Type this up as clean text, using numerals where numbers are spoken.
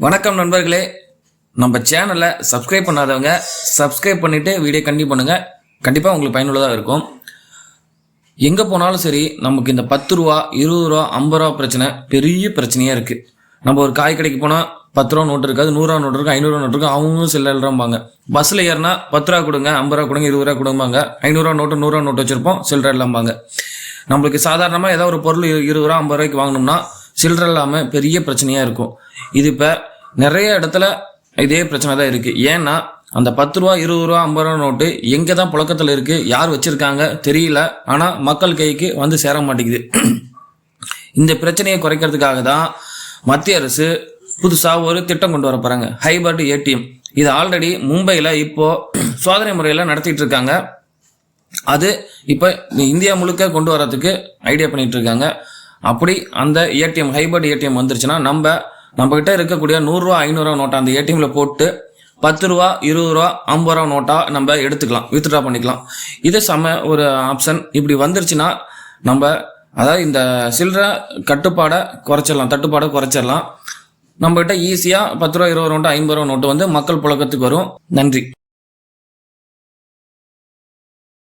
வணக்கம் நண்பர்களே, நம்ம சேனலை சப்ஸ்கிரைப் பண்ணாதவங்க சப்ஸ்கிரைப் பண்ணிவிட்டு வீடியோ கண்டினியூ பண்ணுங்கள். கண்டிப்பாக உங்களுக்கு பயனுள்ளதாக இருக்கும். எங்கே போனாலும் சரி, நமக்கு இந்த 10 ரூபா 20 ரூபா 50 ரூபா பிரச்சனை பெரிய பிரச்சனையாக இருக்குது. நம்ம ஒரு காய் கடைக்கு போனால் 10 ரூபா நோட்டு இருக்காது, 100 ரூபா நோட்டு இருக்குது, 500 ரூபா நோட்டு இருக்குது, அவங்களும் சில்லறாம்பாங்க. பஸ்ஸில் ஏறினா 10 ரூபா கொடுங்க, 50 ரூபா கொடுங்க, 20 ரூபா கொடுப்பாங்க. 500 ரூபா நோட்டு 100 ரூபா நோட்டு வச்சுருப்போம், சில்லறை இல்லாம்பாங்க. நம்மளுக்கு சாதாரணமாக ஏதாவது ஒரு பொருள் 20 ரூபா 50 ரூபாய்க்கு வாங்கினோம்னா சில்லறை இல்லாமல் பெரிய பிரச்சனையாக இருக்கும். இது இப்போ நிறைய இடத்துல இதே பிரச்சனை தான் இருக்குது. ஏன்னா அந்த 10 ரூபா 20 ரூபா 50 ரூபா நோட்டு எங்கே தான் புழக்கத்தில் இருக்குது, யார் வச்சுருக்காங்க தெரியல, ஆனால் மக்கள் கைக்கு வந்து சேர மாட்டேங்குது. இந்த பிரச்சனையை குறைக்கிறதுக்காக தான் மத்திய அரசு புதுசாக ஒரு திட்டம் கொண்டு வர போகிறாங்க, ஹைபர்ட் ஏடிஎம். இது ஆல்ரெடி மும்பையில் இப்போது சோதனை முறையில் நடத்திட்டு இருக்காங்க. அது இப்போ இந்தியா முழுக்க கொண்டு வரதுக்கு ஐடியா பண்ணிட்டு இருக்காங்க. அப்படி அந்த ஏடிஎம் ஹைபர்ட் ஏடிஎம் வந்துருச்சுன்னா நம்ம கிட்ட இருக்கக்கூடிய 100 ரூபா 500 ரூபா நோட்டை அந்த ஏடிஎம்ல போட்டு 10 ரூபா 20 ரூபா 50 ரூபா நோட்டா நம்ம எடுத்துக்கலாம், வித்ட்ரா பண்ணிக்கலாம். இது ஒரு ஆப்ஷன். இப்படி வந்துருச்சுன்னா அதாவது இந்த சில்லறை தட்டுப்பாடை குறைச்சிடலாம். நம்ம கிட்ட ஈஸியாக 10 ரூபா 20 ரூபா நோட்டு 50 ரூபா நோட்டு மக்கள் புழக்கத்துக்கு வரும். நன்றி.